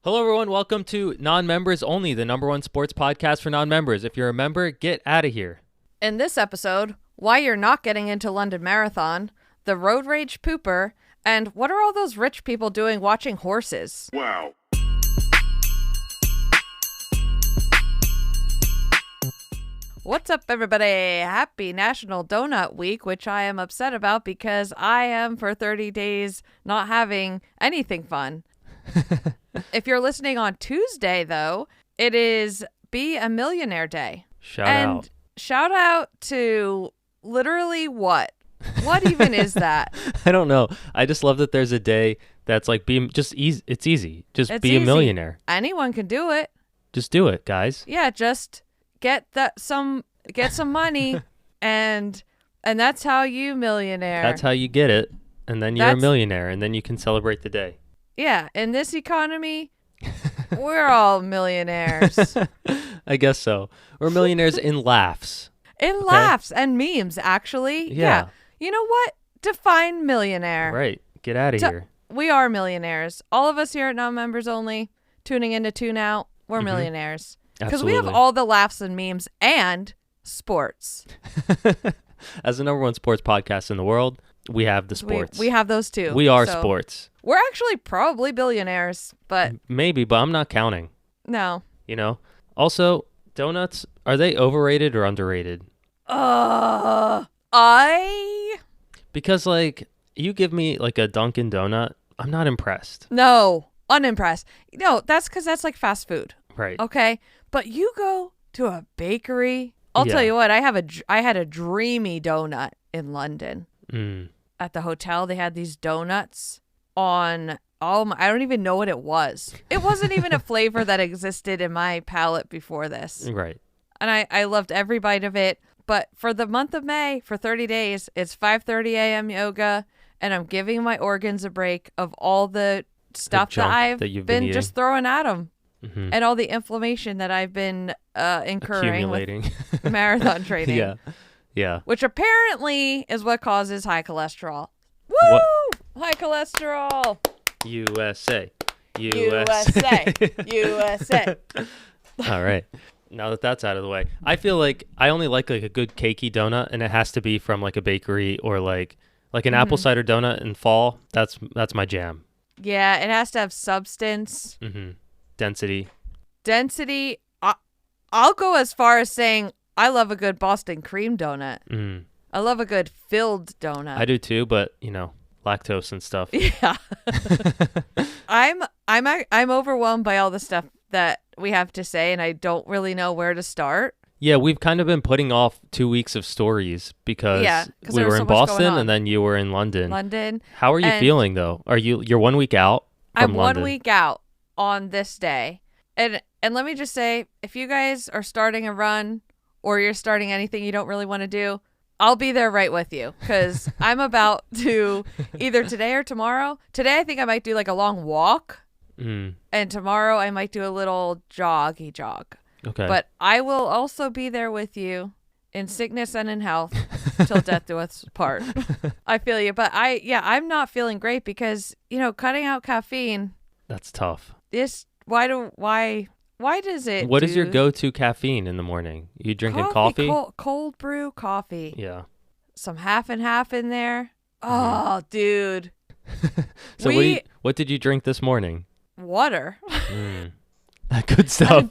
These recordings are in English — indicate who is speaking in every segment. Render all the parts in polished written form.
Speaker 1: Hello, everyone. Welcome to Non-Members Only, the number one sports podcast for non-members. If you're a member, get out of here.
Speaker 2: In this episode, why you're not getting into London Marathon, the road rage pooper, and what are all those rich people doing watching horses?
Speaker 3: Wow.
Speaker 2: What's up, everybody? Happy National Donut Week, which I am upset about because I am for 30 days not having anything fun. If you're listening on Tuesday, though, it is Be a Millionaire Day. Shout out to literally what? What even is that?
Speaker 1: I don't know. I just love that there's a day that's like just easy. It's easy. It's be easy. A millionaire.
Speaker 2: Anyone can do it.
Speaker 1: Just do it, guys.
Speaker 2: Yeah, just get some money and that's how you millionaire.
Speaker 1: That's how you get it. And then you're a millionaire and then you can celebrate the day.
Speaker 2: Yeah, in this economy, we're all millionaires.
Speaker 1: I guess so. We're millionaires in laughs.
Speaker 2: Laughs and memes, actually.
Speaker 1: Yeah.
Speaker 2: You know what? Define millionaire.
Speaker 1: Right. Get out of here.
Speaker 2: We are millionaires. All of us here at Non-Members Only, tuning in to tune out, we're millionaires. Because we have all the laughs and memes and sports.
Speaker 1: As the number one sports podcast in the world, we have the sports.
Speaker 2: We have those too.
Speaker 1: We are sports.
Speaker 2: We're actually probably billionaires, but...
Speaker 1: Maybe, but I'm not counting.
Speaker 2: No.
Speaker 1: You know? Also, donuts, are they overrated or underrated? Because, like, you give me, like, a Dunkin' Donut, I'm not impressed.
Speaker 2: No, unimpressed. No, that's because that's, like, fast food.
Speaker 1: Right.
Speaker 2: Okay? But you go to a bakery... I'll tell you what, I had a dreamy donut in London. At the hotel, they had these donuts on, I don't even know what it was. It wasn't even a flavor that existed in my palate before this.
Speaker 1: Right.
Speaker 2: And I loved every bite of it. But for the month of May, for 30 days, it's 5:30 a.m. yoga, and I'm giving my organs a break of all the stuff that I've been just throwing at them. Mm-hmm. And all the inflammation that I've been incurring with marathon training.
Speaker 1: Yeah.
Speaker 2: Which apparently is what causes high cholesterol. Woo!
Speaker 1: What?
Speaker 2: High cholesterol.
Speaker 1: USA. All right. Now that that's out of the way, I feel like I only like a good cakey donut, and it has to be from like a bakery or like an apple cider donut in fall. That's my jam.
Speaker 2: Yeah, it has to have substance.
Speaker 1: Mm-hmm. Density.
Speaker 2: I'll go as far as saying I love a good Boston cream donut.
Speaker 1: Mm.
Speaker 2: I love a good filled donut.
Speaker 1: I do too, but lactose and stuff.
Speaker 2: Yeah. I'm overwhelmed by all the stuff that we have to say, and I don't really know where to start. Yeah,
Speaker 1: we've kind of been putting off 2 weeks of stories because we were in Boston and then you were in London. How are you feeling though? You're 1 week out from London?
Speaker 2: I'm 1 week out on this day. And let me just say, if you guys are starting a run or you're starting anything you don't really want to do, I'll be there right with you because I'm about to either today or tomorrow. Today, I think I might do like a long walk. And tomorrow I might do a little jog.
Speaker 1: Okay.
Speaker 2: But I will also be there with you in sickness and in health till death do us part. I feel you. But I'm not feeling great because, cutting out caffeine.
Speaker 1: That's tough.
Speaker 2: Why does it?
Speaker 1: What is your go-to caffeine in the morning? You drinking coffee?
Speaker 2: Cold brew coffee.
Speaker 1: Yeah. Some
Speaker 2: half and half in there. Oh, dude.
Speaker 1: So what did you drink this morning?
Speaker 2: Water.
Speaker 1: Good stuff.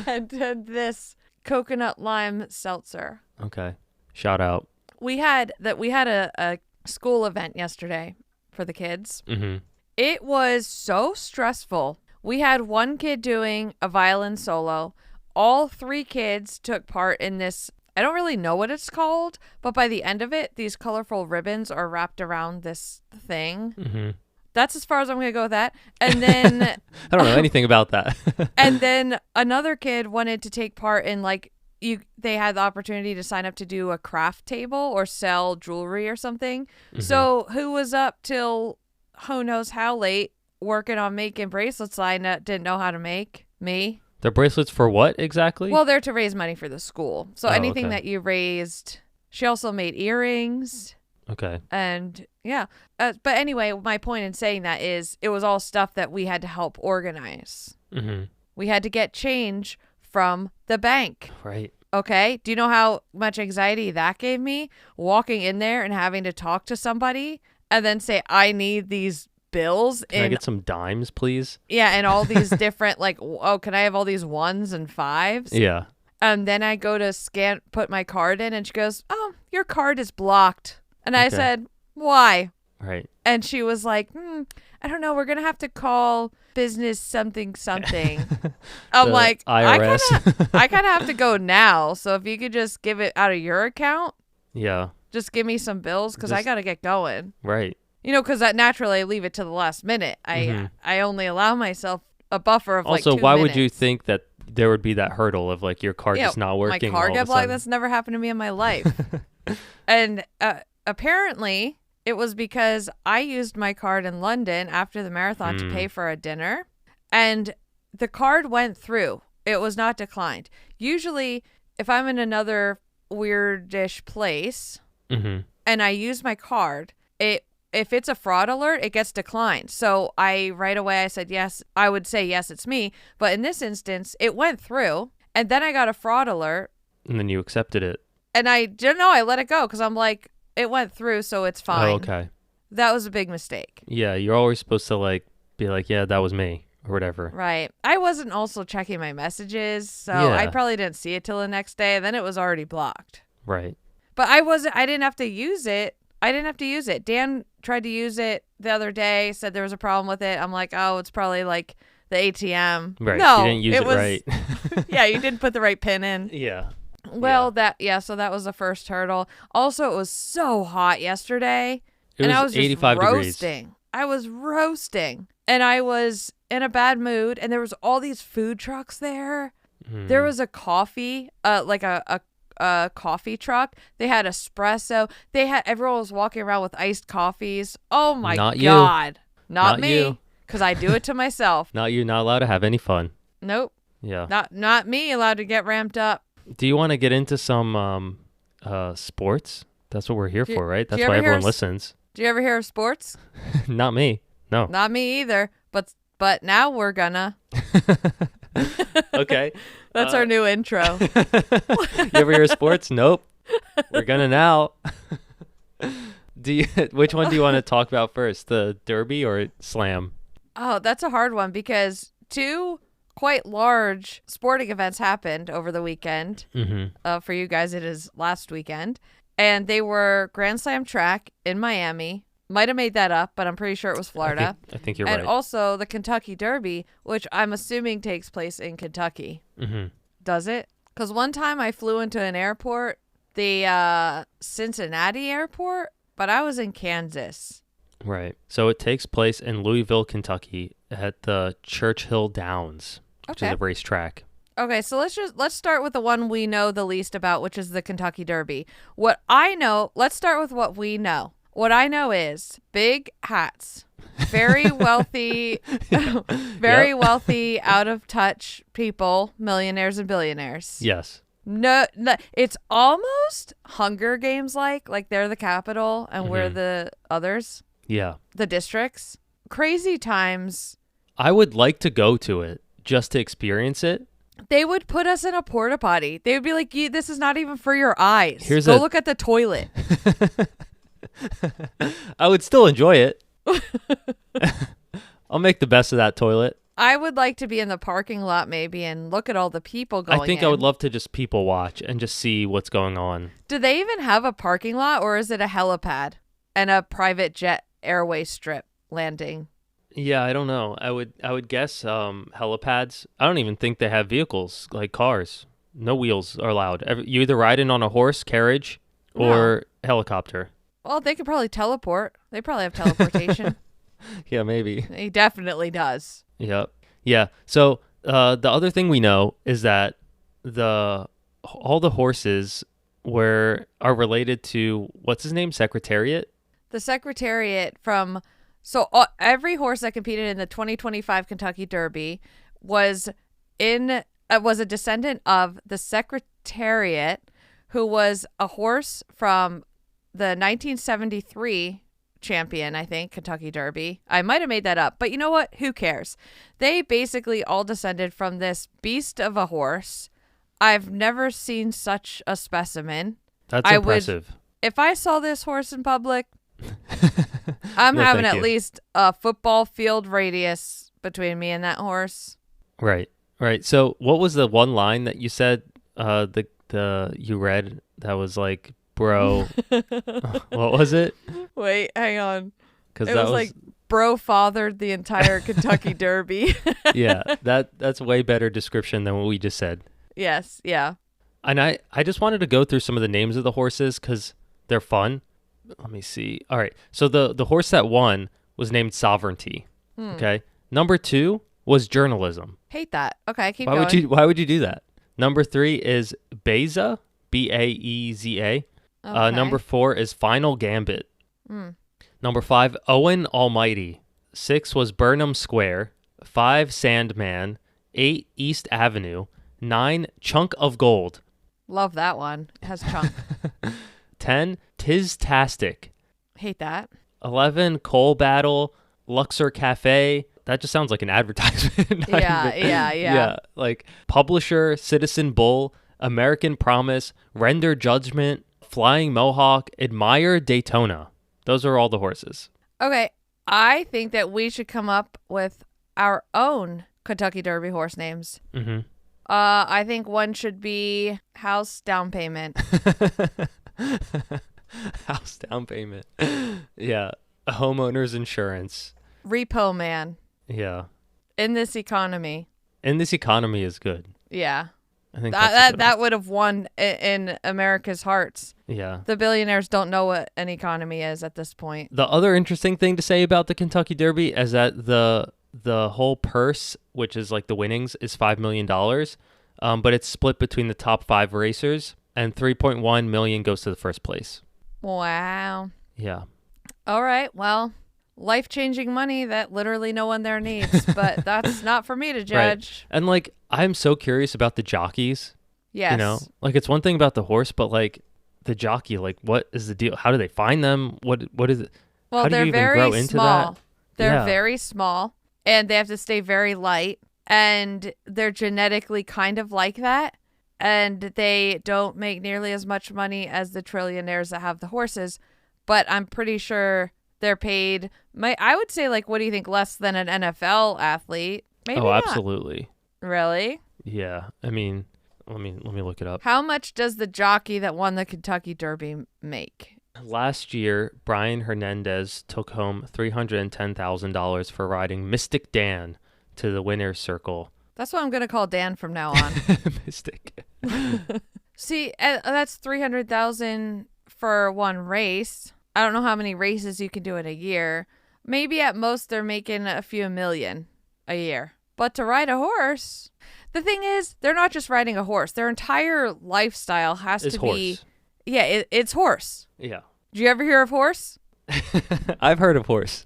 Speaker 2: and this coconut lime seltzer.
Speaker 1: Okay. Shout out.
Speaker 2: We had a school event yesterday for the kids. Mm-hmm. It was so stressful. We had one kid doing a violin solo. All 3 kids took part in this. I don't really know what it's called, but by the end of it, these colorful ribbons are wrapped around this thing. Mm-hmm. That's as far as I'm going to go with that. And then...
Speaker 1: I don't know anything about that.
Speaker 2: And then another kid wanted to take part in they had the opportunity to sign up to do a craft table or sell jewelry or something. Mm-hmm. So who was up till who knows how late working on making bracelets I didn't know how to make? Me.
Speaker 1: They're bracelets for what exactly?
Speaker 2: Well, they're to raise money for the school. So anything that you raised. She also made earrings.
Speaker 1: Okay.
Speaker 2: And yeah. But anyway, my point in saying that is it was all stuff that we had to help organize.
Speaker 1: Mm-hmm.
Speaker 2: We had to get change from the bank.
Speaker 1: Right.
Speaker 2: Okay. Do you know how much anxiety that gave me? Walking in there and having to talk to somebody and then say, I need these bills.
Speaker 1: Can I get some dimes, please?
Speaker 2: Yeah. And all these different, like, oh, can I have all these 1s and 5s?
Speaker 1: Yeah.
Speaker 2: And then I go to put my card in, and she goes, oh, your card is blocked. And I said, why?
Speaker 1: Right.
Speaker 2: And she was like, I don't know. We're going to have to call business something. I'm like,
Speaker 1: IRS.
Speaker 2: I kind of have to go now. So if you could just give it out of your account.
Speaker 1: Yeah.
Speaker 2: Just give me some bills because I got to get going.
Speaker 1: Right.
Speaker 2: You know, because naturally I leave it to the last minute. I only allow myself a buffer of
Speaker 1: also,
Speaker 2: like 2
Speaker 1: why
Speaker 2: minutes.
Speaker 1: would you think that there would be that hurdle of like your card just not working?
Speaker 2: My card got blocked. That's never happened to me in my life. And apparently it was because I used my card in London after the marathon to pay for a dinner, and the card went through. It was not declined. Usually, if I'm in another weirdish place and I use my card, if it's a fraud alert, it gets declined. So right away I said yes. I would say yes, it's me. But in this instance, it went through, and then I got a fraud alert.
Speaker 1: And then you accepted it.
Speaker 2: And I didn't know. I let it go because I'm like, it went through, so it's fine.
Speaker 1: Oh, okay.
Speaker 2: That was a big mistake.
Speaker 1: Yeah, you're always supposed to like be like, yeah, that was me or whatever.
Speaker 2: Right. I wasn't also checking my messages, so I probably didn't see it till the next day, and then it was already blocked.
Speaker 1: Right.
Speaker 2: But I didn't have to use it. Dan tried to use it the other day, said there was a problem with it. I'm like, oh, it's probably like the ATM.
Speaker 1: Right.
Speaker 2: No,
Speaker 1: you didn't use it right.
Speaker 2: Yeah, you didn't put the right pin in.
Speaker 1: Yeah.
Speaker 2: Well, so that was the first hurdle. Also, it was so hot yesterday.
Speaker 1: It was
Speaker 2: I was
Speaker 1: 85
Speaker 2: just
Speaker 1: degrees.
Speaker 2: roasting. I was roasting. And I was in a bad mood. And there was all these food trucks there. There was a coffee, like a coffee truck. They had espresso. Everyone was walking around with iced coffees. Oh my God. Not me. Because I do it to myself.
Speaker 1: Not you. Not allowed to have any fun.
Speaker 2: Nope.
Speaker 1: Yeah.
Speaker 2: Not me allowed to get ramped up.
Speaker 1: Do you want to get into some sports? That's what we're here for, right? That's why everyone listens.
Speaker 2: Do you ever hear of sports?
Speaker 1: Not me. No.
Speaker 2: Not me either. But now we're gonna.
Speaker 1: Okay.
Speaker 2: That's our new intro.
Speaker 1: You ever hear of sports? Nope. We're gonna now. Which one do you want to talk about first? The Derby or Slam?
Speaker 2: Oh, that's a hard one because two quite large sporting events happened over the weekend. For you guys, it is last weekend. And they were Grand Slam track in Miami. Might have made that up, but I'm pretty sure it was Florida.
Speaker 1: I think you're right.
Speaker 2: And also the Kentucky Derby, which I'm assuming takes place in Kentucky. Does it? Because one time I flew into an airport, the Cincinnati airport, but I was in Kansas.
Speaker 1: Right. So it takes place in Louisville, Kentucky at the Churchill Downs, which is a racetrack.
Speaker 2: Okay, so let's start with the one we know the least about, which is the Kentucky Derby. What I know, let's start with what we know. What I know is big hats, very wealthy, wealthy, out of touch people, millionaires and billionaires.
Speaker 1: Yes.
Speaker 2: No, it's almost Hunger Games like they're the capital and we're the others.
Speaker 1: Yeah.
Speaker 2: The districts. Crazy times.
Speaker 1: I would like to go to it just to experience it.
Speaker 2: They would put us in a porta potty. They would be like, this is not even for your eyes. Go look at the toilet.
Speaker 1: I would still enjoy it. I'll make the best of that toilet.
Speaker 2: I would like to be in the parking lot maybe and look at all the people going in.
Speaker 1: I think I would love to just people watch and just see what's going on.
Speaker 2: Do they even have a parking lot, or is it a helipad and a private jet airway strip landing?
Speaker 1: Yeah, I don't know. I would guess helipads. I don't even think they have vehicles like cars. No wheels are allowed. You either ride in on a horse carriage or helicopter.
Speaker 2: Well, they could probably teleport. They probably have teleportation.
Speaker 1: Yeah, maybe.
Speaker 2: He definitely does.
Speaker 1: Yep. Yeah. So the other thing we know is that all the horses are related to, what's his name? Secretariat?
Speaker 2: The Secretariat from... So every horse that competed in the 2025 Kentucky Derby was a descendant of the Secretariat, who was a horse from the 1973 champion, I think, Kentucky Derby. I might have made that up, but you know what? Who cares? They basically all descended from this beast of a horse. I've never seen such a specimen.
Speaker 1: That's impressive.
Speaker 2: If I saw this horse in public, I'm
Speaker 1: No,
Speaker 2: having
Speaker 1: thank
Speaker 2: at
Speaker 1: you.
Speaker 2: least a football field radius between me and that horse.
Speaker 1: Right. So what was the one line that you said you read that was like, bro, what was it?
Speaker 2: Wait, hang on.
Speaker 1: Because
Speaker 2: It
Speaker 1: that
Speaker 2: was like, bro fathered the entire Kentucky Derby.
Speaker 1: yeah, that's a way better description than what we just said.
Speaker 2: Yes, yeah.
Speaker 1: And I just wanted to go through some of the names of the horses because they're fun. Let me see. All right. So the horse that won was named Sovereignty. Okay. Number 2 was Journalism.
Speaker 2: Hate that. Okay, keep going.
Speaker 1: Why would you do that? Number 3 is Beza, Baeza.
Speaker 2: Okay.
Speaker 1: Number 4 is Final Gambit. Number 5, Owen Almighty. 6 was Burnham Square. 5, Sandman. 8, East Avenue. 9, Chunk of Gold.
Speaker 2: Love that one. It has chunk.
Speaker 1: 10, Tis-tastic.
Speaker 2: Hate that.
Speaker 1: 11, Coal Battle. Luxor Cafe. That just sounds like an advertisement.
Speaker 2: Yeah.
Speaker 1: Like Publisher, Citizen Bull, American Promise, Render Judgment, Flying Mohawk, Admire Daytona. Those are all the horses.
Speaker 2: Okay, I think that we should come up with our own Kentucky Derby horse names.
Speaker 1: Mm-hmm.
Speaker 2: I think one should be House Down Payment.
Speaker 1: House down payment. Yeah. Homeowner's insurance.
Speaker 2: Repo Man.
Speaker 1: Yeah.
Speaker 2: In this economy.
Speaker 1: And this economy is good.
Speaker 2: Yeah.
Speaker 1: I think that's
Speaker 2: that would have won in America's hearts.
Speaker 1: Yeah.
Speaker 2: The billionaires don't know what an economy is at this point.
Speaker 1: The other interesting thing to say about the Kentucky Derby is that the whole purse, which is like the winnings, is $5 million. But it's split between the top 5 racers, and $3.1 million goes to the first place.
Speaker 2: Wow.
Speaker 1: Yeah.
Speaker 2: All right. Well, life-changing money that literally no one there needs, but that's not for me to judge.
Speaker 1: Right. And like, I'm so curious about the jockeys.
Speaker 2: Yes.
Speaker 1: You know, like it's one thing about the horse, but like the jockey, like what is the deal? How do they find them? What is it?
Speaker 2: Well,
Speaker 1: How do
Speaker 2: they're
Speaker 1: you even
Speaker 2: very
Speaker 1: grow into
Speaker 2: small.
Speaker 1: that?
Speaker 2: They're
Speaker 1: Yeah.
Speaker 2: very small, and they have to stay very light, and they're genetically kind of like that, and they don't make nearly as much money as the trillionaires that have the horses, but I'm pretty sure they're paid, I would say, like, what do you think, less than an NFL athlete? Maybe
Speaker 1: Oh,
Speaker 2: not.
Speaker 1: absolutely.
Speaker 2: Really?
Speaker 1: Yeah. I mean, let me look it up.
Speaker 2: How much does the jockey that won the Kentucky Derby make?
Speaker 1: Last year, Brian Hernandez took home $310,000 for riding Mystic Dan to the winner's circle.
Speaker 2: That's what I'm going to call Dan from now on.
Speaker 1: Mystic.
Speaker 2: See, that's $300,000 for one race. I don't know how many races you can do in a year. Maybe at most they're making a few million a year. But to ride a horse, the thing is, they're not just riding a horse. Their entire lifestyle has
Speaker 1: It's
Speaker 2: to
Speaker 1: horse.
Speaker 2: be... Yeah, it's horse.
Speaker 1: Yeah.
Speaker 2: Do you ever hear of horse?
Speaker 1: I've heard of horse.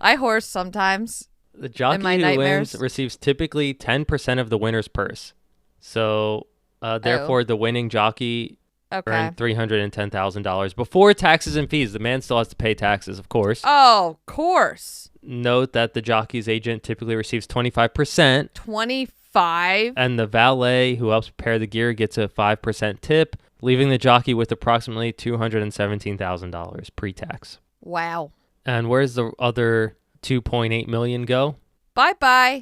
Speaker 2: I horse sometimes.
Speaker 1: The jockey
Speaker 2: my
Speaker 1: who
Speaker 2: nightmares.
Speaker 1: wins receives typically 10% of the winner's purse. So, therefore, the winning jockey
Speaker 2: Okay.
Speaker 1: earned $310,000 before taxes and fees. The man still has to pay taxes, of course.
Speaker 2: Oh, of course.
Speaker 1: Note that the jockey's agent typically receives 25%,
Speaker 2: 25.
Speaker 1: and the valet who helps prepare the gear gets a 5% tip, leaving the jockey with approximately $217,000 pre-tax.
Speaker 2: Wow.
Speaker 1: And where's the other $2.8 million go?
Speaker 2: Bye-bye.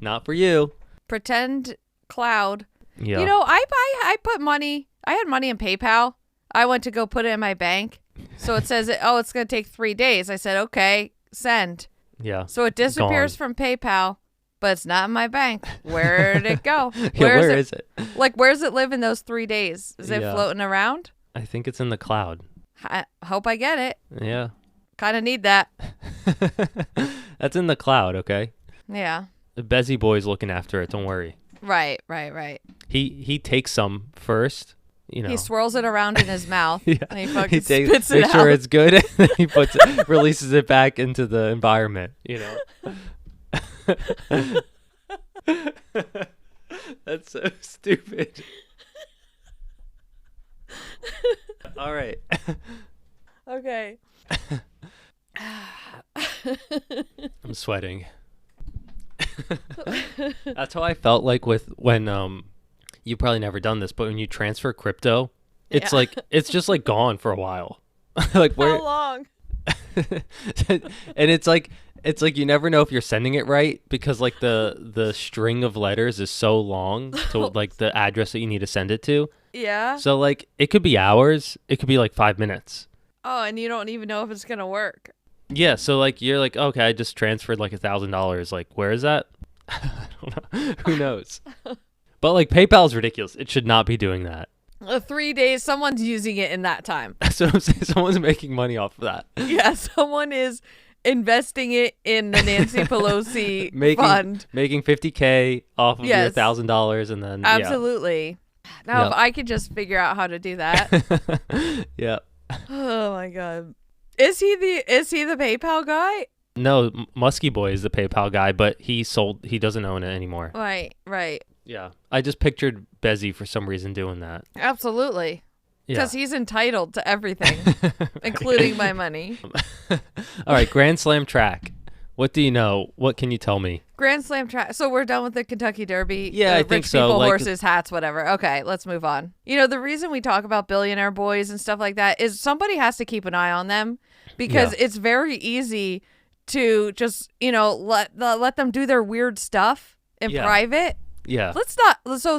Speaker 1: Not for you.
Speaker 2: Pretend cloud.
Speaker 1: Yeah.
Speaker 2: You know, I put money. I had money in PayPal. I went to go put it in my bank. So it says, oh, it's going to take 3 days. I said, okay, send.
Speaker 1: Yeah.
Speaker 2: So it disappears from PayPal, but it's not in my bank. Where'd it go?
Speaker 1: Where is it?
Speaker 2: Like, where's it live in those 3 days? Is it
Speaker 1: Yeah.
Speaker 2: floating around?
Speaker 1: I think it's in the cloud.
Speaker 2: I hope I get it.
Speaker 1: Yeah.
Speaker 2: Kind of need that.
Speaker 1: That's in the cloud, okay?
Speaker 2: Yeah.
Speaker 1: The Bezzy boy's looking after it. Don't worry.
Speaker 2: Right.
Speaker 1: He takes some first, you know.
Speaker 2: He swirls it around in his mouth.
Speaker 1: Yeah.
Speaker 2: And he fucking spits
Speaker 1: makes
Speaker 2: it
Speaker 1: sure
Speaker 2: out.
Speaker 1: it's good, and then he releases it back into the environment, you know. That's so stupid. All right. sweating. That's how I felt like when you've probably never done this, but when you transfer crypto, it's like it's just like gone for a while. Like where?
Speaker 2: How long?
Speaker 1: And it's like you never know if you're sending it right because like the string of letters is so long to like the address that you need to send it to.
Speaker 2: Yeah.
Speaker 1: So like it could be hours, it could be like 5 minutes.
Speaker 2: Oh, and you don't even know if it's gonna work.
Speaker 1: Yeah, so like you're like, okay, I just transferred like $1,000. Like, where is that? I don't know. Who knows? But like PayPal's ridiculous. It should not be doing that.
Speaker 2: 3 days, someone's using it in that time.
Speaker 1: So I'm saying someone's making money off of that.
Speaker 2: Yeah, someone is investing it in the Nancy Pelosi fund.
Speaker 1: Making $50K off of your $1,000 and then
Speaker 2: absolutely. Now, if I could just figure out how to do that.
Speaker 1: Yeah.
Speaker 2: Oh my God. Is he the PayPal guy?
Speaker 1: No, Muskie Boy is the PayPal guy, but he doesn't own it anymore.
Speaker 2: Right.
Speaker 1: Yeah. I just pictured Bezzy for some reason doing that.
Speaker 2: Absolutely. Because he's entitled to everything, including my money.
Speaker 1: All right, Grand Slam track. What do you know? What can you tell me?
Speaker 2: Grand Slam track. So we're done with the Kentucky Derby.
Speaker 1: Yeah, I think so.
Speaker 2: People, horses, hats, whatever. Okay, let's move on. You know, the reason we talk about billionaire boys and stuff like that is somebody has to keep an eye on them because it's very easy to just, you know, let them do their weird stuff in private.
Speaker 1: Yeah.
Speaker 2: Let's not. So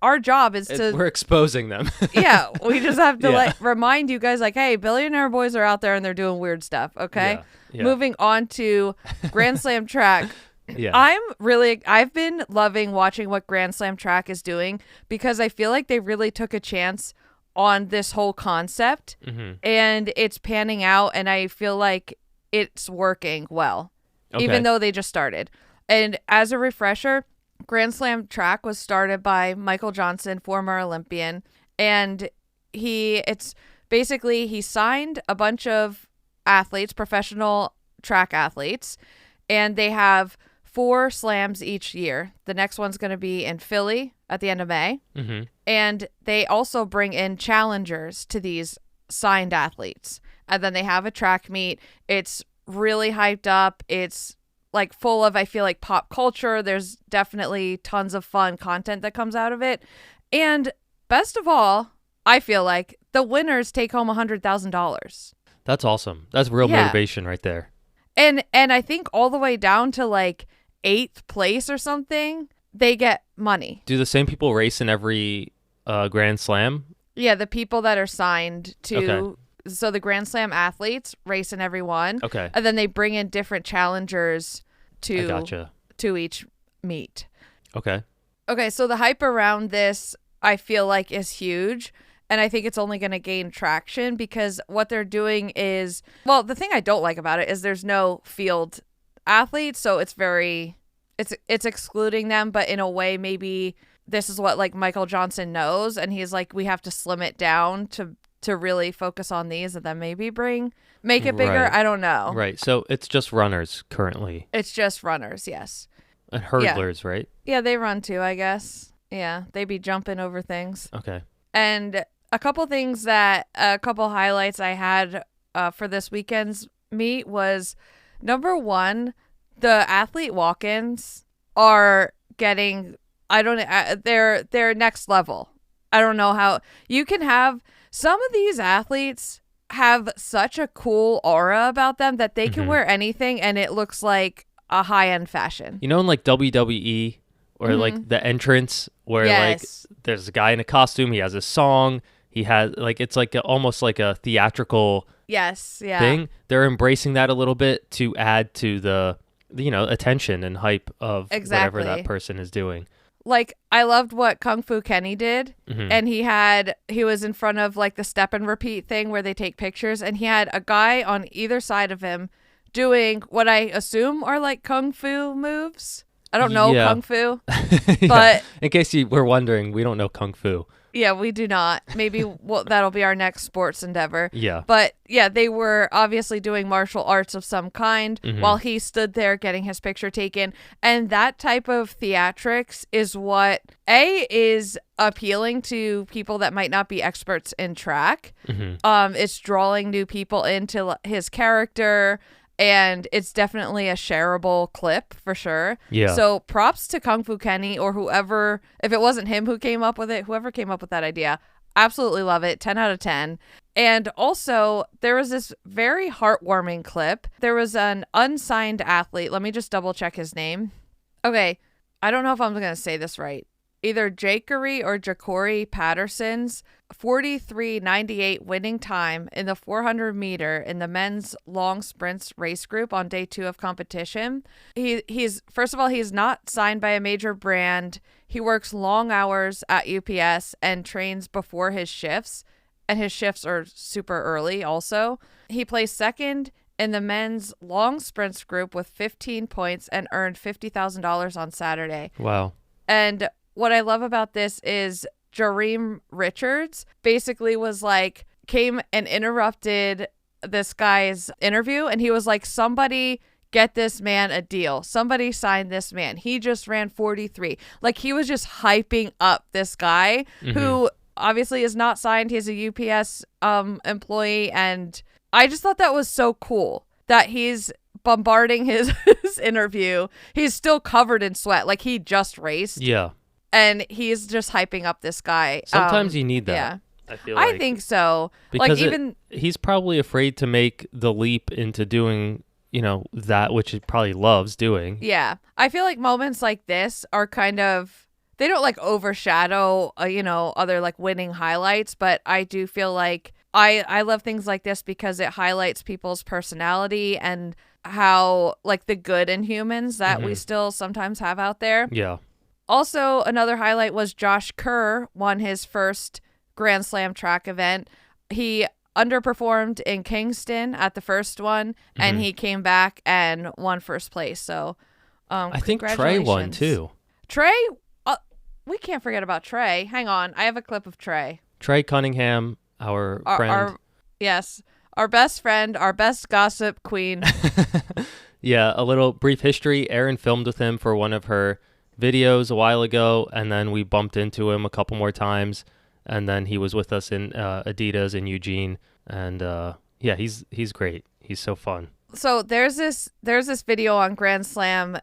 Speaker 2: our job is to.
Speaker 1: We're exposing them.
Speaker 2: Yeah, we just have to remind you guys, like, hey, billionaire boys are out there and they're doing weird stuff. Okay. Yeah. Moving on to Grand Slam track.
Speaker 1: Yeah.
Speaker 2: I've been loving watching what Grand Slam track is doing because I feel like they really took a chance on this whole concept and it's panning out and I feel like it's working well, even though they just started. And as a refresher, Grand Slam track was started by Michael Johnson, former Olympian, and he signed a bunch of athletes, professional track athletes, and they have 4 slams each year. The next one's going to be in Philly at the end of May. And they also bring in challengers to these signed athletes. And then they have a track meet. It's really hyped up. It's like full of, I feel like, pop culture. There's definitely tons of fun content that comes out of it. And best of all, I feel like the winners take home $100,000.
Speaker 1: That's awesome. That's real motivation right there.
Speaker 2: And I think all the way down to like 8th place or something, they get money.
Speaker 1: Do the same people race in every Grand Slam?
Speaker 2: Yeah, the people that are signed to, so the Grand Slam athletes race in every one.
Speaker 1: Okay.
Speaker 2: And then they bring in different challengers to each meet.
Speaker 1: Okay.
Speaker 2: Okay, so the hype around this, I feel like, is huge. And I think it's only going to gain traction because what they're doing is, well, the thing I don't like about it is there's no field athletes. So it's excluding them. But in a way, maybe this is what like Michael Johnson knows. And he's like, we have to slim it down to really focus on these and then maybe make it bigger.
Speaker 1: Right.
Speaker 2: I don't know.
Speaker 1: Right. So it's just runners currently.
Speaker 2: It's just runners. Yes.
Speaker 1: And hurdlers, right?
Speaker 2: Yeah, they run too, I guess. Yeah. They be jumping over things.
Speaker 1: Okay.
Speaker 2: And a couple highlights I had for this weekend's meet was, number one, the athlete walk-ins are getting, they're next level. I don't know how you can have some of these athletes have such a cool aura about them that they can wear anything and it looks like a high-end fashion.
Speaker 1: You know, in like WWE or like the entrance where like there's a guy in a costume, he has a song. He has like, it's like almost like a theatrical thing. They're embracing that a little bit to add to the, you know, attention and hype of whatever that person is doing.
Speaker 2: Like, I loved what Kung Fu Kenny did. And he was in front of like the step and repeat thing where they take pictures. And he had a guy on either side of him doing what I assume are like Kung Fu moves. I don't know Kung Fu, but
Speaker 1: in case you were wondering, we don't know Kung Fu.
Speaker 2: Yeah, we do not. Maybe that'll be our next sports endeavor.
Speaker 1: Yeah.
Speaker 2: But yeah, they were obviously doing martial arts of some kind while he stood there getting his picture taken. And that type of theatrics is what is appealing to people that might not be experts in track. It's drawing new people into his character. and it's definitely a shareable clip for sure.
Speaker 1: Yeah.
Speaker 2: So props to Kung Fu Kenny or whoever, if it wasn't him who came up with it, whoever came up with that idea. Absolutely love it. 10 out of 10. And also, there was this very heartwarming clip. There was an unsigned athlete. Let me just double check his name. Okay. I don't know if I'm going to say this right. Either Jakery or Jacori Patterson's 43.98 winning time in the 400 meter in the men's long sprints race group on day 2 of competition. He's first of all, he's not signed by a major brand. He works long hours at UPS and trains before his shifts, and his shifts are super early also. He placed second in the men's long sprints group with 15 points and earned $50,000 on Saturday.
Speaker 1: Wow.
Speaker 2: And what I love about this is Jareem Richards basically was like, came and interrupted this guy's interview. And he was like, somebody get this man a deal. Somebody sign this man. He just ran 43. Like, he was just hyping up this guy who obviously is not signed. He's a UPS employee. And I just thought that was so cool that he's bombarding his interview. He's still covered in sweat. Like, he just raced.
Speaker 1: Yeah.
Speaker 2: And he's just hyping up this guy.
Speaker 1: Sometimes you need that.
Speaker 2: Yeah.
Speaker 1: I feel like.
Speaker 2: I think so.
Speaker 1: Because
Speaker 2: like
Speaker 1: he's probably afraid to make the leap into doing, that which he probably loves doing.
Speaker 2: Yeah. I feel like moments like this are kind of, they don't like overshadow, other like winning highlights. But I do feel like I love things like this because it highlights people's personality and how like the good in humans that we still sometimes have out there.
Speaker 1: Yeah.
Speaker 2: Also, another highlight was Josh Kerr won his first Grand Slam track event. He underperformed in Kingston at the first one, and he came back and won first place. So,
Speaker 1: I think Trey won too.
Speaker 2: Trey, we can't forget about Trey. Hang on, I have a clip of Trey.
Speaker 1: Trey Cunningham, our friend.
Speaker 2: Yes, our best friend, our best gossip queen.
Speaker 1: Yeah, a little brief history. Erin filmed with him for one of her videos a while ago, and then we bumped into him a couple more times, and then he was with us in Adidas in Eugene, and he's great. He's so fun.
Speaker 2: So there's this video on Grand Slam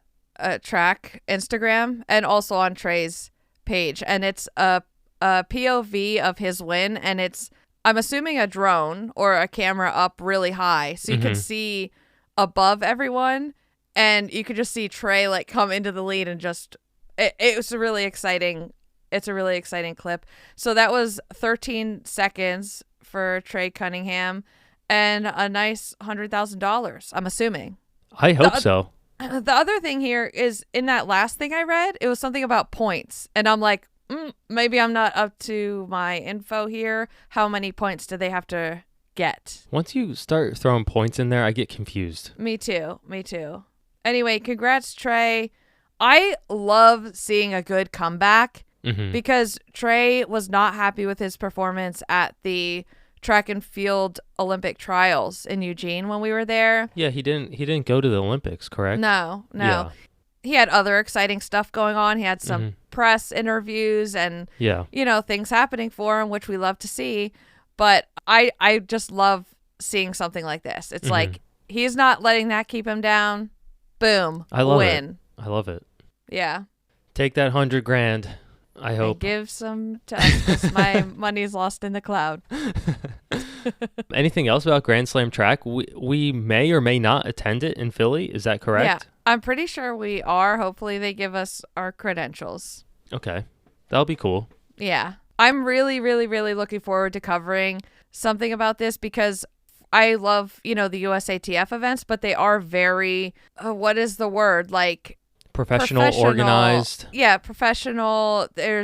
Speaker 2: track Instagram and also on Trey's page, and it's a POV of his win, and it's, I'm assuming, a drone or a camera up really high so you can see above everyone, and you could just see Trey like come into the lead and just it was a really exciting clip. So that was 13 seconds for Trey Cunningham and a nice $100,000, I'm assuming.
Speaker 1: I hope so.
Speaker 2: The other thing here is in that last thing I read, it was something about points, and I'm like, maybe I'm not up to my info here. How many points do they have to get?
Speaker 1: Once you start throwing points in there, I get confused.
Speaker 2: Me too. Anyway, congrats, Trey. I love seeing a good comeback because Trey was not happy with his performance at the track and field Olympic trials in Eugene when we were there.
Speaker 1: Yeah, he didn't go to the Olympics, correct?
Speaker 2: No.
Speaker 1: Yeah.
Speaker 2: He had other exciting stuff going on. He had some press interviews and things happening for him, which we love to see. But I just love seeing something like this. It's like he's not letting that keep him down. Boom.
Speaker 1: I love
Speaker 2: win.
Speaker 1: it. I love it.
Speaker 2: Yeah.
Speaker 1: Take that $100,000. I hope.
Speaker 2: And give some to us because my money's lost in the cloud.
Speaker 1: Anything else about Grand Slam track? We may or may not attend it in Philly. Is that correct?
Speaker 2: Yeah, I'm pretty sure we are. Hopefully they give us our credentials.
Speaker 1: Okay. That'll be cool.
Speaker 2: Yeah. I'm really, really, really looking forward to covering something about this because I love, the USATF events, but they are very, what is the word? Like
Speaker 1: professional, organized.
Speaker 2: Yeah, professional. They're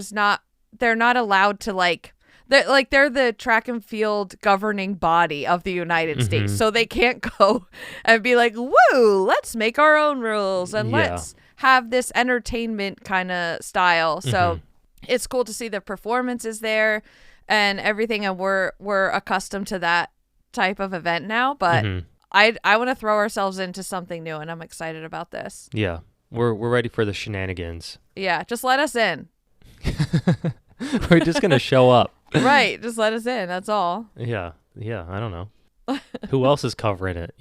Speaker 2: not allowed to they're the track and field governing body of the United States. So they can't go and be like, woo, let's make our own rules and let's have this entertainment kind of style. So it's cool to see the performances there and everything. And we're accustomed to that type of event now, but I want to throw ourselves into something new, and I'm excited about this.
Speaker 1: Yeah. We're ready for the shenanigans.
Speaker 2: Yeah, just let us in.
Speaker 1: We're just going to show up.
Speaker 2: Right, just let us in. That's all.
Speaker 1: Yeah, I don't know. Who else is covering it,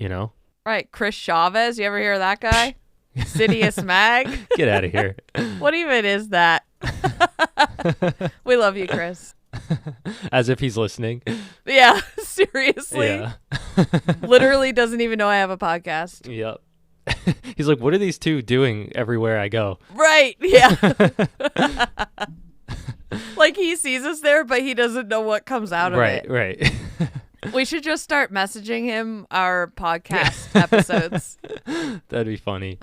Speaker 2: Right. Chris Chavez. You ever hear of that guy? Sidious Mag.
Speaker 1: Get out of here.
Speaker 2: What even is that? We love you, Chris.
Speaker 1: As if he's listening.
Speaker 2: Yeah, seriously.
Speaker 1: Yeah.
Speaker 2: Literally doesn't even know I have a podcast.
Speaker 1: Yep. He's like, what are these two doing everywhere I go?
Speaker 2: Right. Yeah. Like he sees us there, but he doesn't know what comes out of it.
Speaker 1: Right.
Speaker 2: We should just start messaging him our podcast episodes.
Speaker 1: That'd be funny.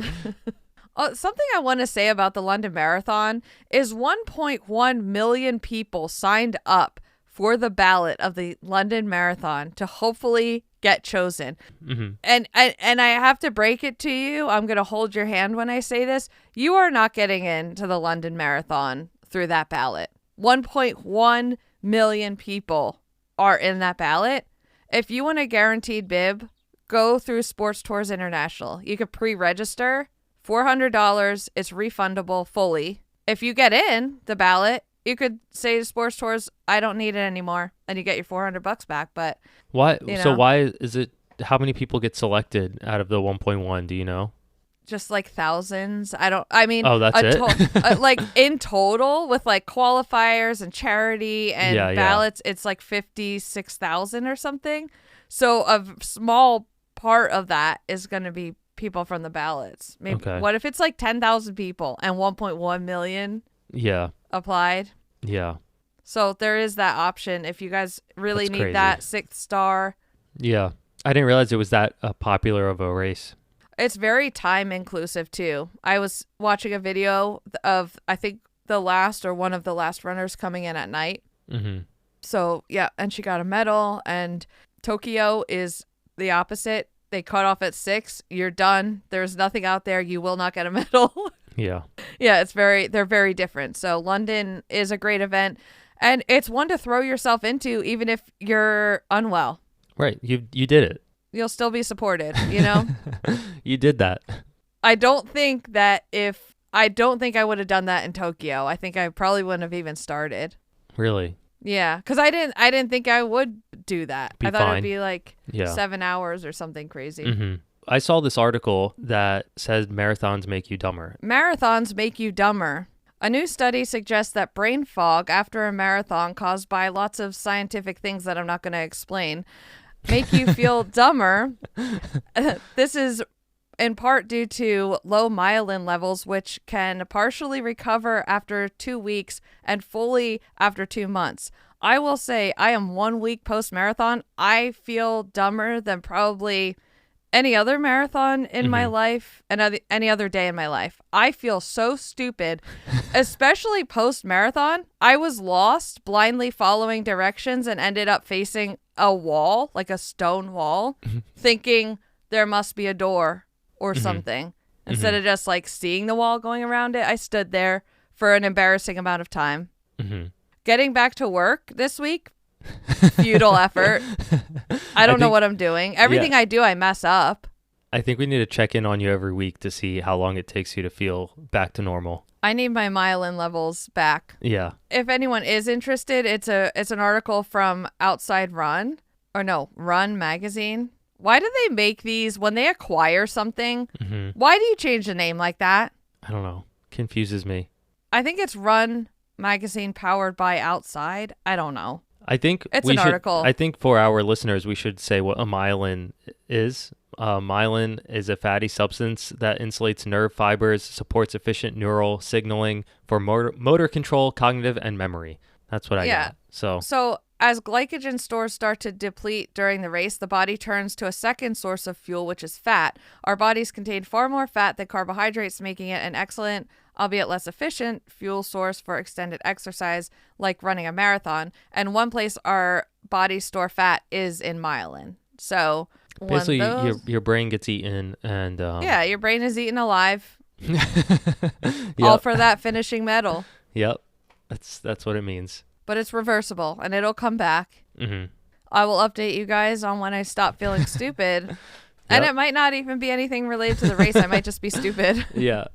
Speaker 2: Something I want to say about the London Marathon is 1.1 million people signed up for the ballot of the London Marathon to hopefully get chosen.
Speaker 1: Mm-hmm.
Speaker 2: And I have to break it to you. I'm going to hold your hand when I say this. You are not getting into the London Marathon through that ballot. 1.1 million people are in that ballot. If you want a guaranteed bib, go through Sports Tours International. You could pre-register. $400. It's refundable fully. If you get in the ballot, you could say to Sports Tours, I don't need it anymore. And you get your $400 back. But
Speaker 1: why?
Speaker 2: You know,
Speaker 1: so why is it, how many people get selected out of the 1.1? Do you know?
Speaker 2: just like thousands.
Speaker 1: Oh, that's it?
Speaker 2: Like in total with like qualifiers and charity and ballots, it's like 56,000 or something. So a small part of that is going to be people from the ballots. Maybe What if it's like 10,000 people and 1.1 million applied?
Speaker 1: Yeah.
Speaker 2: So there is that option if you guys really need that sixth star.
Speaker 1: Yeah. I didn't realize it was that popular of a race.
Speaker 2: It's very time inclusive too. I was watching a video of, I think, the last or one of the last runners coming in at night.
Speaker 1: Mm-hmm.
Speaker 2: So, yeah, and she got a medal. And Tokyo is the opposite. They cut off at 6. You're done. There's nothing out there. You will not get a medal.
Speaker 1: Yeah.
Speaker 2: Yeah, they're very different. So London is a great event. And it's one to throw yourself into even if you're unwell.
Speaker 1: Right. You did it.
Speaker 2: You'll still be supported, you know?
Speaker 1: You did that.
Speaker 2: I don't think I would have done that in Tokyo. I think I probably wouldn't have even started.
Speaker 1: Really?
Speaker 2: Yeah, because I didn't think I would do that. I thought it'd be like 7 hours or something crazy.
Speaker 1: Mm-hmm. I saw this article that said marathons make you dumber.
Speaker 2: Marathons make you dumber. A new study suggests that brain fog after a marathon caused by lots of scientific things that I'm not going to explain make you feel dumber. This is in part due to low myelin levels, which can partially recover after 2 weeks and fully after 2 months. I will say I am 1 week post-marathon. I feel dumber than probably any other marathon in my life and any other day in my life. I feel so stupid, especially post-marathon. I was lost, blindly following directions and ended up facing a wall, like a stone wall, thinking there must be a door or something. Instead of just like seeing the wall going around it, I stood there for an embarrassing amount of time. Getting back to work this week, futile effort. I don't know what I'm doing. Everything I do, I mess up.
Speaker 1: I think we need to check in on you every week to see how long it takes you to feel back to normal.
Speaker 2: I need my myelin levels back.
Speaker 1: Yeah.
Speaker 2: If anyone is interested, it's an article from Run magazine. Why do they make these when they acquire something? Why do you change the name like that?
Speaker 1: I don't know. Confuses me.
Speaker 2: I think it's Run magazine powered by Outside. I don't know.
Speaker 1: I think
Speaker 2: it's an article.
Speaker 1: I think for our listeners, we should say what a myelin is. Myelin is a fatty substance that insulates nerve fibers, supports efficient neural signaling for motor control, cognitive, and memory. That's what I got. So as glycogen stores start to deplete during the race, the body turns to a second source of fuel, which is fat. Our bodies contain far more fat than carbohydrates, making it an excellent, albeit less efficient, fuel source for extended exercise like running a marathon. And one place our bodies store fat is in myelin. So basically your brain gets eaten and
Speaker 2: your brain is eaten alive. All for that finishing medal.
Speaker 1: Yep. That's what it means.
Speaker 2: But it's reversible and it'll come back. I will update you guys on when I stop feeling stupid. And it might not even be anything related to the race. I might just be stupid.
Speaker 1: Yeah.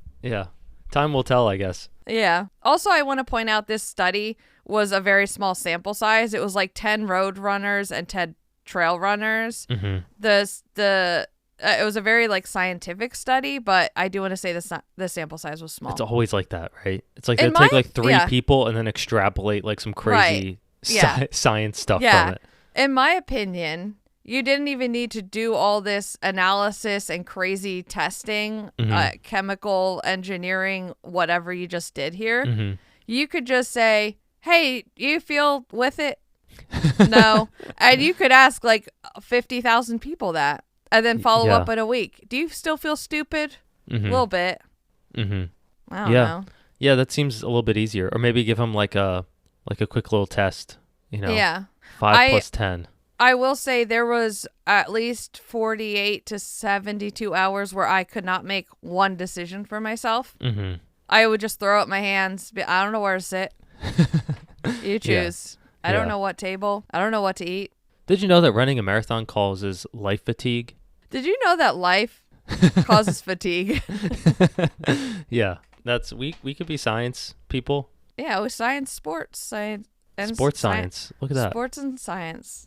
Speaker 1: Time will tell, I guess.
Speaker 2: Yeah. Also, I want to point out this study was a very small sample size. It was like 10 road runners and 10 trail runners. The it was a very like scientific study, but I do want to say the sample size was small.
Speaker 1: It's always like that, right? It's like they take like 3 people and then extrapolate like some crazy science stuff from it.
Speaker 2: In my opinion, you didn't even need to do all this analysis and crazy testing, chemical engineering, whatever you just did here. You could just say, hey, you feel with it? No. And you could ask like 50,000 people that and then follow up in a week. Do you still feel stupid? A little bit. I don't know.
Speaker 1: Yeah, that seems a little bit easier. Or maybe give them like a quick little test, you know.
Speaker 2: Yeah.
Speaker 1: 5 plus 10.
Speaker 2: I will say there was at least 48 to 72 hours where I could not make one decision for myself. I would just throw up my hands. I don't know where to sit. You choose. I don't know what table. I don't know what to eat.
Speaker 1: Did you know that running a marathon causes life fatigue?
Speaker 2: Did you know that life causes fatigue?
Speaker 1: Yeah, that's we could be science people.
Speaker 2: Yeah, it was science. And
Speaker 1: science. Look at that.
Speaker 2: Sports and science.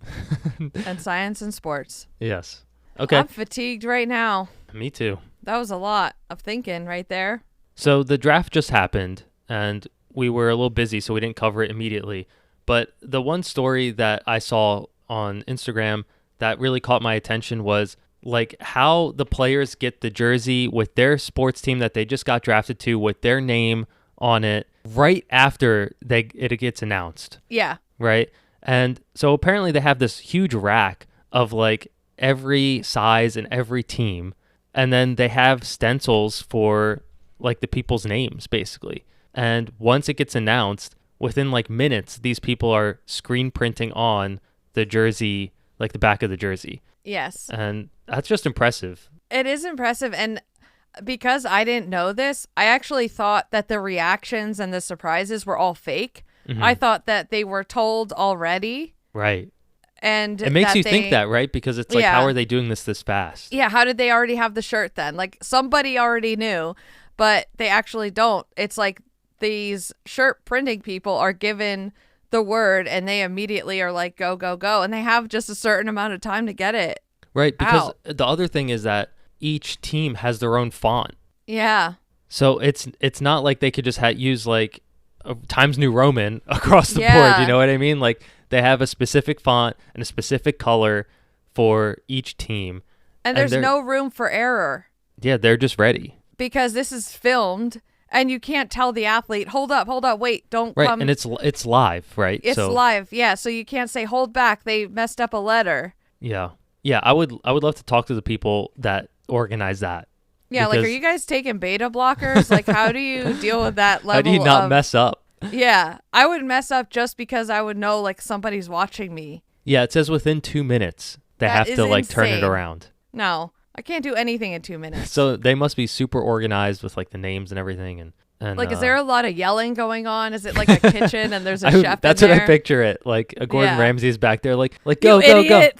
Speaker 2: And science and sports.
Speaker 1: Yes. Okay.
Speaker 2: I'm fatigued right now.
Speaker 1: Me too.
Speaker 2: That was a lot of thinking right there.
Speaker 1: So the draft just happened, and we were a little busy, so we didn't cover it immediately. But the one story that I saw on Instagram that really caught my attention was like how the players get the jersey with their sports team that they just got drafted to with their name on it right after it gets announced.
Speaker 2: Yeah.
Speaker 1: Right? And so apparently they have this huge rack of like every size and every team. And then they have stencils for like the people's names basically. And once it gets announced, within like minutes, these people are screen printing on the jersey, like the back of the jersey.
Speaker 2: Yes.
Speaker 1: And that's just impressive.
Speaker 2: It is impressive. And because I didn't know this, I actually thought that the reactions and the surprises were all fake. I thought that they were told already.
Speaker 1: Right.
Speaker 2: And
Speaker 1: it makes you think that, right? Because it's like, how are they doing this fast?
Speaker 2: Yeah. How did they already have the shirt then? Like somebody already knew, but they actually don't. It's like these shirt printing people are given the word and they immediately are like, go, go, go. And they have just a certain amount of time to get it.
Speaker 1: Right. Because the other thing is that each team has their own font.
Speaker 2: Yeah.
Speaker 1: So it's not like they could just use like Times New Roman across the board. You know what I mean? Like they have a specific font and a specific color for each team.
Speaker 2: And there's no room for error.
Speaker 1: Yeah, they're just ready.
Speaker 2: Because this is filmed and you can't tell the athlete, hold up, wait, don't
Speaker 1: come.
Speaker 2: Right,
Speaker 1: and it's live, right?
Speaker 2: It's live, yeah. So you can't say, hold back, they messed up a letter.
Speaker 1: Yeah. Yeah, I would love to talk to the people that organize that.
Speaker 2: Yeah, like, are you guys taking beta blockers? Like, how do you deal with that level?
Speaker 1: How do you not mess up?
Speaker 2: Yeah, I would mess up just because I would know, like, somebody's watching me.
Speaker 1: Yeah, it says within 2 minutes they have to, like, turn it around.
Speaker 2: No, I can't do anything in 2 minutes.
Speaker 1: So they must be super organized with, like, the names and everything. And
Speaker 2: like, is there a lot of yelling going on? Is it like a kitchen and there's a chef
Speaker 1: That's
Speaker 2: in there?
Speaker 1: what I picture it. Like, Gordon Ramsay's back there, like
Speaker 2: go,
Speaker 1: go,
Speaker 2: go.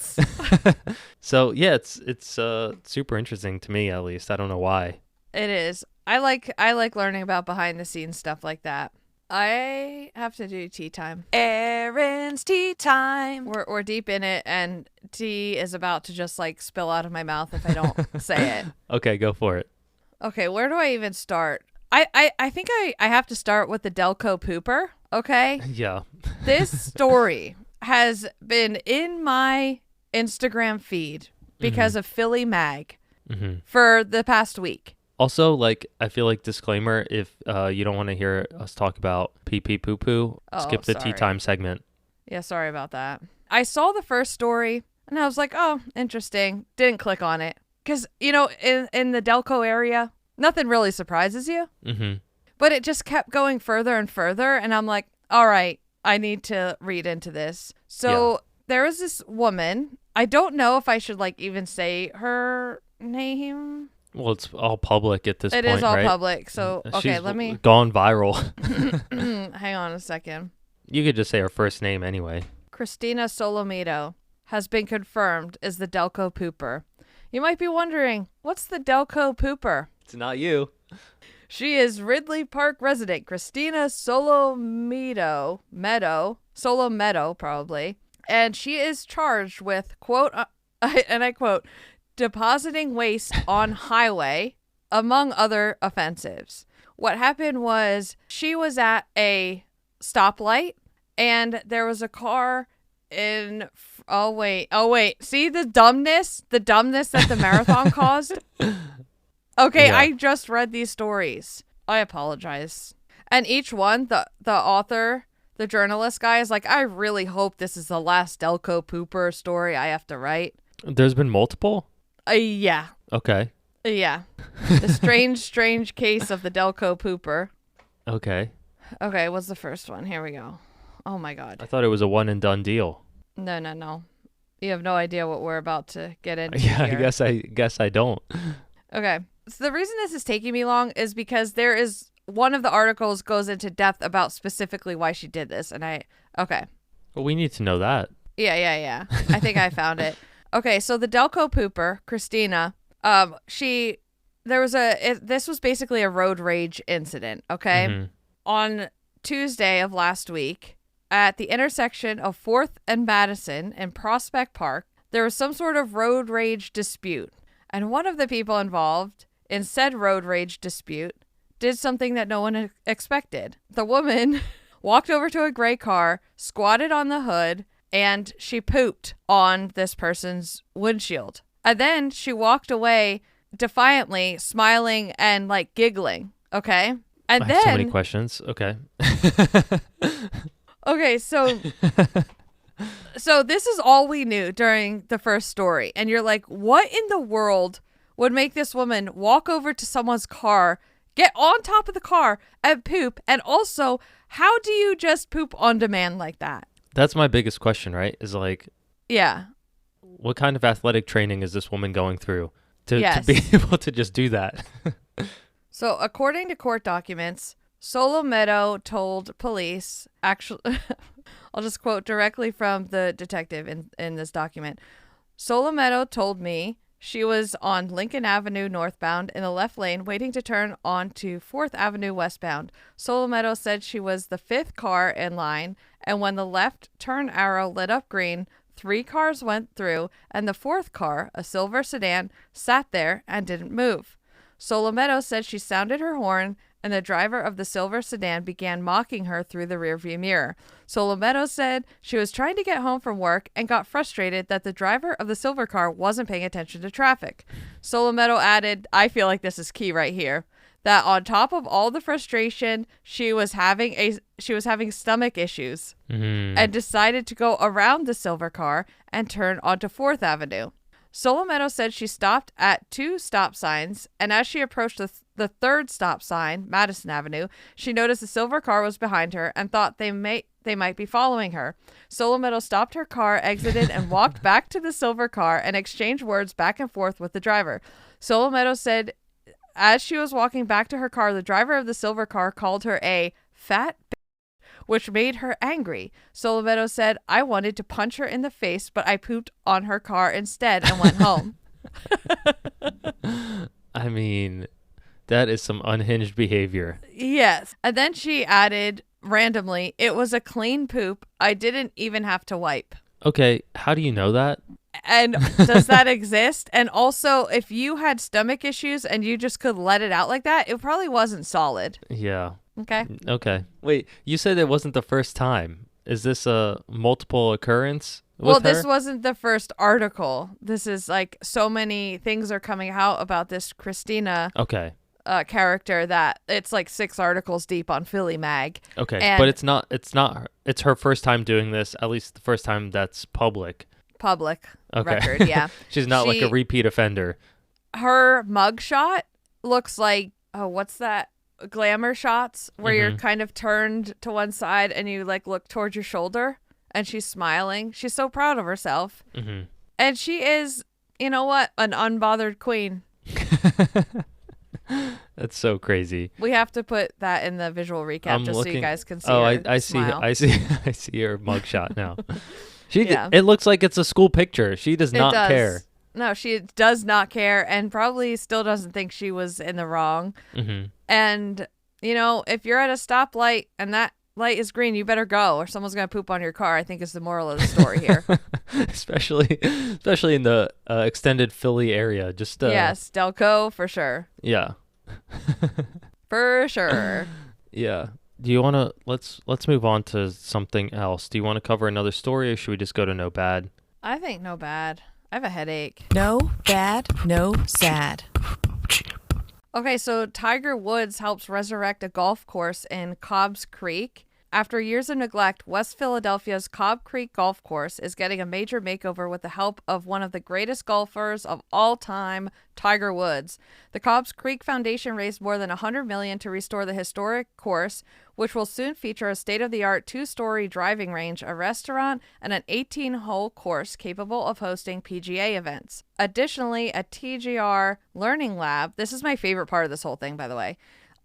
Speaker 1: So, yeah, it's super interesting to me, at least. I don't know why.
Speaker 2: It is. I like learning about behind the scenes stuff like that. I have to do tea time.
Speaker 3: Erin's tea time.
Speaker 2: We're deep in it, and tea is about to just like spill out of my mouth if I don't say it.
Speaker 1: Okay, go for it.
Speaker 2: Okay, where do I even start? I think I have to start with the Delco Pooper. Okay.
Speaker 1: Yeah.
Speaker 2: This story has been in my Instagram feed because of Philly Mag for the past week.
Speaker 1: Also, like, I feel like disclaimer, if you don't want to hear us talk about pee-pee poo-poo, skip the tea time segment.
Speaker 2: Yeah, sorry about that. I saw the first story, and I was like, oh, interesting. Didn't click on it. Because, you know, in the Delco area, nothing really surprises you. But it just kept going further and further, and I'm like, all right, I need to read into this. So there was this woman. I don't know if I should, like, even say her name.
Speaker 1: Well, it's all public at this point,
Speaker 2: It is all
Speaker 1: right?
Speaker 2: public, so, okay,
Speaker 1: She's
Speaker 2: let me...
Speaker 1: gone viral.
Speaker 2: Hang on a second.
Speaker 1: You could just say her first name anyway.
Speaker 2: Christina Solomito has been confirmed as the Delco Pooper. You might be wondering, what's the Delco Pooper?
Speaker 1: It's not you.
Speaker 2: She is Ridley Park resident Christina Solomito Meadow, probably. And she is charged with, quote, and I quote, depositing waste on highway, among other offenses. What happened was she was at a stoplight and there was a car in... Oh, wait. See the dumbness that the marathon caused? Okay,
Speaker 1: Yeah.
Speaker 2: I just read these stories. I apologize. And each one, the author, the journalist guy is like, I really hope this is the last Delco Pooper story I have to write.
Speaker 1: There's been multiple?
Speaker 2: Yeah.
Speaker 1: Okay.
Speaker 2: Yeah. The strange case of the Delco Pooper.
Speaker 1: Okay.
Speaker 2: Okay, what's the first one? Here we go. Oh my God.
Speaker 1: I thought it was a one and done deal.
Speaker 2: No. You have no idea what we're about to get into.
Speaker 1: Yeah,
Speaker 2: here.
Speaker 1: I guess I don't.
Speaker 2: Okay. So the reason this is taking me long is because there is one of the articles goes into depth about specifically why she did this. And okay.
Speaker 1: Well, we need to know that.
Speaker 2: Yeah. I think I found it. Okay. So the Delco Pooper, Christina, this was basically a road rage incident. Okay.
Speaker 1: Mhm.
Speaker 2: On Tuesday of last week at the intersection of 4th and Madison in Prospect Park, there was some sort of road rage dispute. And one of the people involved in said road rage dispute did something that no one expected. The woman walked over to a gray car, squatted on the hood, and she pooped on this person's windshield. And then she walked away defiantly, smiling and like giggling. Okay. And
Speaker 1: I
Speaker 2: then
Speaker 1: have so many questions. Okay.
Speaker 2: Okay, so this is all we knew during the first story. And you're like, what in the world would make this woman walk over to someone's car, get on top of the car and poop? And also, how do you just poop on demand like that?
Speaker 1: That's my biggest question, right? Is like,
Speaker 2: Yeah.
Speaker 1: what kind of athletic training is this woman going through to
Speaker 2: Yes.
Speaker 1: be able to just do that?
Speaker 2: So according to court documents, Solomedo told police, actually, I'll just quote directly from the detective in this document. Solomedo told me she was on Lincoln Avenue northbound in the left lane waiting to turn onto 4th Avenue westbound. Solomedo said she was the 5th car in line, and when the left turn arrow lit up green, 3 cars went through, and the 4th car, a silver sedan, sat there and didn't move. Solomedo said she sounded her horn, and the driver of the silver sedan began mocking her through the rearview mirror. Solomedo said she was trying to get home from work and got frustrated that the driver of the silver car wasn't paying attention to traffic. Solomedo added, I feel like this is key right here, that on top of all the frustration, she was having stomach issues and decided to go around the silver car and turn onto 4th Avenue. Solomedo said she stopped at 2 stop signs, and as she approached the 3rd stop sign, Madison Avenue, she noticed the silver car was behind her and thought they might be following her. Solomedo stopped her car, exited, and walked back to the silver car and exchanged words back and forth with the driver. Solomedo said as she was walking back to her car, the driver of the silver car called her a fat bitch, which made her angry. Solomedo said, I wanted to punch her in the face, but I pooped on her car instead and went home.
Speaker 1: I mean, that is some unhinged behavior.
Speaker 2: Yes. And then she added randomly, it was a clean poop. I didn't even have to wipe.
Speaker 1: Okay, how do you know that?
Speaker 2: And does that exist? And also, if you had stomach issues and you just could let it out like that, it probably wasn't solid.
Speaker 1: Yeah.
Speaker 2: Okay.
Speaker 1: Okay. Wait, you said it wasn't the first time. Is this a multiple occurrence with
Speaker 2: Well,
Speaker 1: her?
Speaker 2: this wasn't the first article. This is like so many things are coming out about this Christina character that it's like 6 articles deep on Philly Mag.
Speaker 1: Okay,
Speaker 2: And
Speaker 1: but it's her first time doing this, at least the first time that's public
Speaker 2: record, yeah.
Speaker 1: She's not like a repeat offender.
Speaker 2: Her mugshot looks like, what's that? Glamour shots where you're kind of turned to one side and you like look towards your shoulder and she's smiling. She's so proud of herself. And she is, you know what? An unbothered queen.
Speaker 1: That's so crazy.
Speaker 2: We have to put that in the visual recap so you guys can see
Speaker 1: her
Speaker 2: I
Speaker 1: smile. I see her mugshot now.
Speaker 2: Yeah.
Speaker 1: It looks like it's a school picture. She does not care.
Speaker 2: No, she does not care and probably still doesn't think she was in the wrong. And, you know, if you're at a stoplight and that light is green, you better go, or someone's gonna poop on your car, I think is the moral of the story here.
Speaker 1: especially in the extended Philly area. Just
Speaker 2: yes, Delco for sure.
Speaker 1: Yeah.
Speaker 2: For sure.
Speaker 1: Yeah. Do you want to let's move on to something else? Do you want to cover another story, or should we just go to no bad?
Speaker 2: I think no bad. I have a headache.
Speaker 3: No bad, no sad.
Speaker 2: Okay, so Tiger Woods helps resurrect a golf course in Cobb's Creek. After years of neglect, West Philadelphia's Cobb Creek Golf Course is getting a major makeover with the help of one of the greatest golfers of all time, Tiger Woods. The Cobb's Creek Foundation raised more than $100 million to restore the historic course, which will soon feature a state-of-the-art 2-story driving range, a restaurant, and an 18-hole course capable of hosting PGA events. Additionally, a TGR learning lab, this is my favorite part of this whole thing, by the way,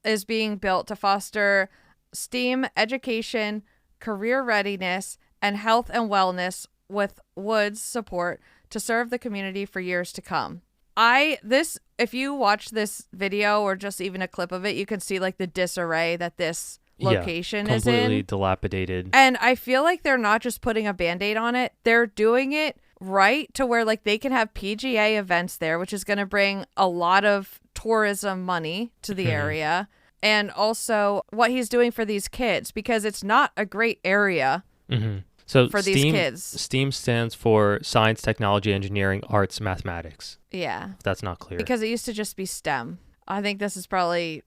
Speaker 2: is being built to foster STEAM education, career readiness, and health and wellness with Woods' support to serve the community for years to come. If you watch this video or just even a clip of it, you can see like the disarray that this location is in.
Speaker 1: Completely dilapidated.
Speaker 2: And I feel like they're not just putting a Band-Aid on it. They're doing it right to where like they can have PGA events there, which is going to bring a lot of tourism money to the area. And also what he's doing for these kids, because it's not a great area
Speaker 1: So
Speaker 2: for these kids.
Speaker 1: STEAM stands for Science, Technology, Engineering, Arts, Mathematics.
Speaker 2: Yeah.
Speaker 1: If that's not clear.
Speaker 2: Because it used to just be STEM. I think this is probably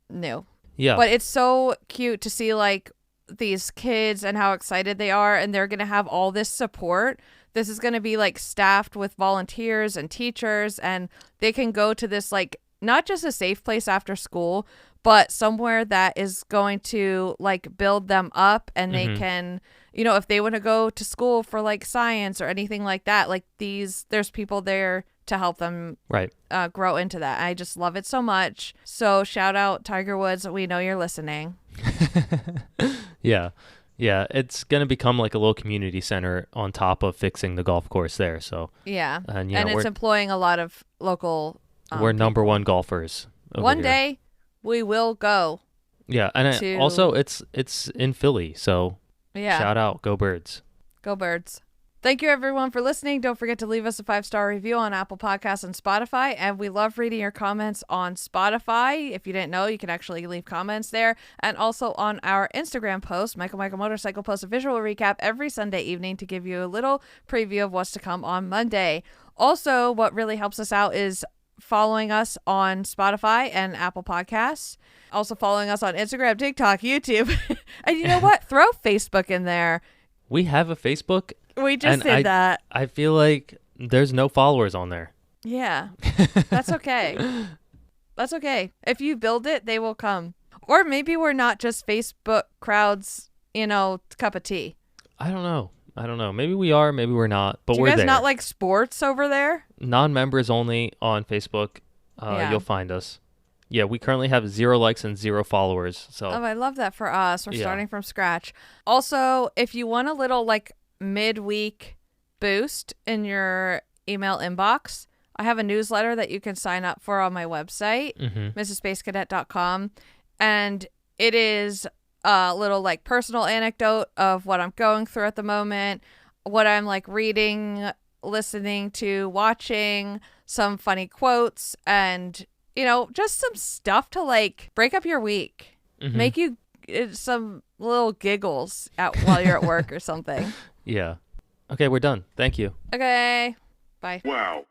Speaker 2: new.
Speaker 1: Yeah.
Speaker 2: But it's so cute to see like these kids and how excited they are, and they're going to have all this support. This is going to be like staffed with volunteers and teachers, and they can go to this like not just a safe place after school, but somewhere that is going to like build them up, and they can, you know, if they want to go to school for like science or anything like that, like there's people there to help them grow into that. I just love it so much. So shout out Tiger Woods. We know you're listening.
Speaker 1: Yeah. It's going to become like a little community center on top of fixing the golf course there. So
Speaker 2: yeah.
Speaker 1: And
Speaker 2: it's employing a lot of local
Speaker 1: we're number one golfers over
Speaker 2: one
Speaker 1: here.
Speaker 2: day we will go.
Speaker 1: Yeah, and also it's in Philly, so shout out, go Birds.
Speaker 2: Go Birds. Thank you everyone for listening. Don't forget to leave us a 5-star review on Apple Podcasts and Spotify, and we love reading your comments on Spotify. If you didn't know, you can actually leave comments there, and also on our Instagram post. Michael Motorcycle posts a visual recap every Sunday evening to give you a little preview of what's to come on Monday. Also, what really helps us out is following us on Spotify and Apple Podcasts. Also following us on Instagram, TikTok, YouTube. And you know what? Throw Facebook in there.
Speaker 1: We have a Facebook.
Speaker 2: We just did that.
Speaker 1: I feel like there's no followers on there.
Speaker 2: Yeah. That's okay. That's okay. If you build it, they will come. Or maybe we're not just Facebook crowds, cup of tea.
Speaker 1: I don't know. Maybe we are, maybe we're not, but
Speaker 2: we're
Speaker 1: there.
Speaker 2: Do you guys not like sports over there?
Speaker 1: Non-members only on Facebook. You'll find us. Yeah, we currently have 0 likes and 0 followers. So
Speaker 2: I love that for us. We're starting from scratch. Also, if you want a little like midweek boost in your email inbox, I have a newsletter that you can sign up for on my website, mrsspacecadet.com, and it is a little like personal anecdote of what I'm going through at the moment, what I'm like reading, listening to, watching, some funny quotes, and just some stuff to like break up your week, make you some little giggles while you're at work or something.
Speaker 1: Yeah. Okay, we're done. Thank you.
Speaker 2: Okay. Bye.
Speaker 4: Wow.